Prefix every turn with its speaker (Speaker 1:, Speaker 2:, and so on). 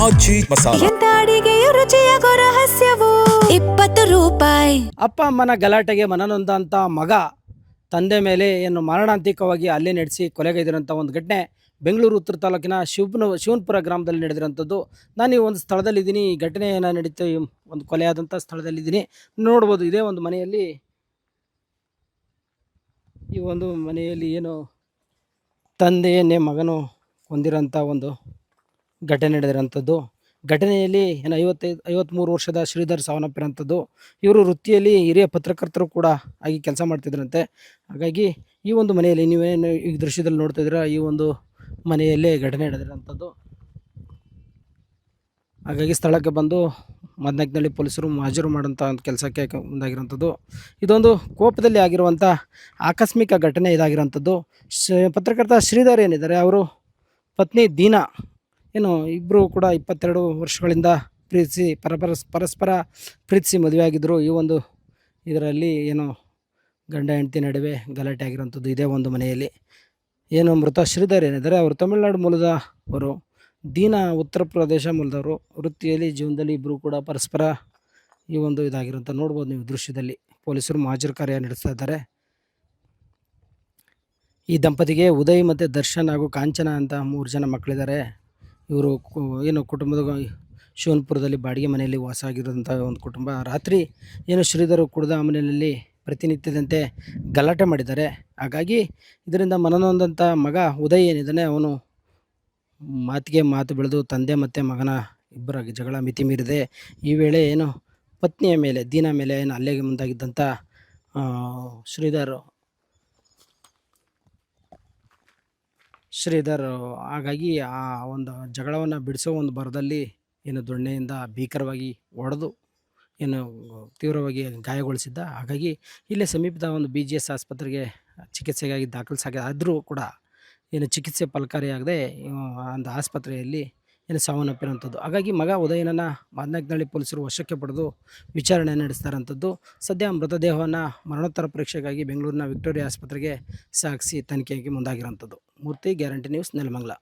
Speaker 1: ಆಚಿ ಮಸಾಲ.
Speaker 2: ಎಂತ ಅಡಿಗೆಯ ರುಚಿಯಾಗೋ ರಹಸ್ಯವು 20 ರೂಪಾಯಿ.
Speaker 3: ಅಪ್ಪ ಅಮ್ಮನ ಗಲಾಟೆಗೆ ಮನನೊಂದಂಥ ಮಗ ತಂದೆ ಮೇಲೆ ಏನು ಮಾರಣಾಂತಿಕವಾಗಿ ಹಲ್ಲೆ ನಡೆಸಿ ಕೊಲೆಗೈದಿರೋಂಥ ಒಂದು ಘಟನೆ ಬೆಂಗಳೂರು ಉತ್ತರ ತಾಲೂಕಿನ ಶಿವನಪುರ ಗ್ರಾಮದಲ್ಲಿ ನಡೆದಿರೋಂಥದ್ದು. ನಾನು ಈ ಒಂದು ಸ್ಥಳದಲ್ಲಿದ್ದೀನಿ. ಈ ಘಟನೆಯನ್ನು ನಡೀತಾ ಈ ಒಂದು ಕೊಲೆಯಾದಂಥ ಸ್ಥಳದಲ್ಲಿದ್ದೀನಿ. ನೋಡ್ಬೋದು ಇದೇ ಒಂದು ಮನೆಯಲ್ಲಿ ಏನು ತಂದೆಯನ್ನೇ ಮಗನು ಹೊಂದಿರೋಂಥ ಒಂದು ಘಟನೆ ನಡೆದಿರೋಂಥದ್ದು. ಘಟನೆಯಲ್ಲಿ ಏನು 53 ವರ್ಷದ ಶ್ರೀಧರ್ ಸಾವನ್ನಪ್ಪಿರೋಂಥದ್ದು. ಇವರು ವೃತ್ತಿಯಲ್ಲಿ ಹಿರಿಯ ಪತ್ರಕರ್ತರು ಕೂಡ ಆಗಿ ಕೆಲಸ ಮಾಡ್ತಿದ್ರಂತೆ. ಹಾಗಾಗಿ ಈ ಒಂದು ಮನೆಯಲ್ಲಿ ನೀವೇನು ಈ ದೃಶ್ಯದಲ್ಲಿ ನೋಡ್ತಾ ಇದ್ದೀರಾ, ಈ ಒಂದು ಮನೆಯಲ್ಲೇ ಘಟನೆ ನಡೆದಿರೋಂಥದ್ದು. ಹಾಗಾಗಿ ಸ್ಥಳಕ್ಕೆ ಬಂದು ಮದನಾಯಕನಹಳ್ಳಿ ಪೊಲೀಸರು ಹಾಜರು ಮಾಡೋಂಥ ಒಂದು ಕೆಲಸಕ್ಕೆ ಮುಂದಾಗಿರೋಂಥದ್ದು. ಇದೊಂದು ಕೋಪದಲ್ಲಿ ಆಗಿರುವಂಥ ಆಕಸ್ಮಿಕ ಘಟನೆ ಇದಾಗಿರೋಂಥದ್ದು. ಪತ್ರಕರ್ತ ಶ್ರೀಧರ್ ಏನಿದ್ದಾರೆ, ಅವರು ಪತ್ನಿ ದೀನಾ ಏನು ಇಬ್ಬರು ಕೂಡ 22 ವರ್ಷಗಳಿಂದ ಪ್ರೀತಿಸಿ ಪರಸ್ಪರ ಪ್ರೀತಿಸಿ ಮದುವೆಯಾಗಿದ್ದರು. ಈ ಒಂದು ಇದರಲ್ಲಿ ಏನು ಗಂಡ ಹೆಂಡತಿ ನಡುವೆ ಗಲಾಟೆ ಆಗಿರೋಂಥದ್ದು ಇದೇ ಒಂದು ಮನೆಯಲ್ಲಿ. ಏನು ಮೃತ ಶ್ರೀಧರ್ ಏನಿದ್ದಾರೆ, ಅವರು ತಮಿಳುನಾಡು ಮೂಲದವರು, ದೀನಾ ಉತ್ತರ ಪ್ರದೇಶ ಮೂಲದವರು. ವೃತ್ತಿಯಲ್ಲಿ ಜೀವನದಲ್ಲಿ ಇಬ್ಬರು ಕೂಡ ಪರಸ್ಪರ ಈ ಒಂದು ಇದಾಗಿರೋಂಥ ನೋಡ್ಬೋದು ನೀವು ದೃಶ್ಯದಲ್ಲಿ. ಪೊಲೀಸರು ಮಹಾಜರು ಕಾರ್ಯ ನಡೆಸ್ತಾ ಇದ್ದಾರೆ. ಈ ದಂಪತಿಗೆ ಉದಯ್ ಮತ್ತು ದರ್ಶನ್ ಹಾಗೂ ಕಾಂಚನ ಅಂತ 3 ಜನ ಮಕ್ಕಳಿದ್ದಾರೆ. ಇವರು ಏನು ಕುಟುಂಬದ ಶಿವನಪುರದಲ್ಲಿ ಬಾಡಿಗೆ ಮನೆಯಲ್ಲಿ ವಾಸ ಆಗಿರೋಂಥ ಒಂದು ಕುಟುಂಬ. ರಾತ್ರಿ ಏನು ಶ್ರೀಧರು ಕುಡಿದ ಮನೆಯಲ್ಲಿ ಪ್ರತಿನಿತ್ಯದಂತೆ ಗಲಾಟೆ ಮಾಡಿದ್ದಾರೆ. ಹಾಗಾಗಿ ಇದರಿಂದ ಮನನೊಂದಂಥ ಮಗ ಉದಯ್ ಏನಿದ್ದಾನೆ, ಅವನು ಮಾತಿಗೆ ಮಾತು ಬೆಳೆದು ತಂದೆ ಮತ್ತು ಮಗನ ಇಬ್ಬರ ಜಗಳ ಮಿತಿ ಮೀರಿದೆ. ಈ ವೇಳೆ ಏನು ಪತ್ನಿಯ ಮೇಲೆ ದೀನಾ ಮೇಲೆ ಏನು ಹಲ್ಲೆಗೆ ಮುಂದಾಗಿದ್ದಂಥ ಶ್ರೀಧರ್ ಹಾಗಾಗಿ ಆ ಒಂದು ಜಗಳವನ್ನು ಬಿಡಿಸೋ ಒಂದು ಭರದಲ್ಲಿ ಏನು ದೊಣ್ಣೆಯಿಂದ ಭೀಕರವಾಗಿ ಹೊಡೆದು ಏನು ತೀವ್ರವಾಗಿ ಗಾಯಗೊಳಿಸಿದ್ದ. ಹಾಗಾಗಿ ಇಲ್ಲೇ ಸಮೀಪದ ಒಂದು BGS ಆಸ್ಪತ್ರೆಗೆ ಚಿಕಿತ್ಸೆಗಾಗಿ ದಾಖಲಿಸಾಗಿದ್ದರೂ ಕೂಡ ಏನು ಚಿಕಿತ್ಸೆ ಫಲಕಾರಿಯಾಗದೆ ಒಂದು ಆಸ್ಪತ್ರೆಯಲ್ಲಿ ಏನು ಸಾವನ್ನಪ್ಪಿರೋಂಥದ್ದು. ಹಾಗಾಗಿ ಮಗ ಉದಯನನ್ನು ಮದನಾಯಕನಹಳ್ಳಿ ಪೊಲೀಸರು ವಶಕ್ಕೆ ಪಡೆದು ವಿಚಾರಣೆ ನಡೆಸ್ತಾರಂಥದ್ದು. ಸದ್ಯ ಮೃತದೇಹವನ್ನು ಮರಣೋತ್ತರ ಪರೀಕ್ಷೆಗಾಗಿ ಬೆಂಗಳೂರಿನ ವಿಕ್ಟೋರಿಯಾ ಆಸ್ಪತ್ರೆಗೆ ಸಾಗಿಸಿ ತನಿಖೆಗೆ ಮುಂದಾಗಿರೋಂಥದ್ದು. ಮೂರ್ತಿ, ಗ್ಯಾರಂಟಿ ನ್ಯೂಸ್, ನೆಲಮಂಗಲ.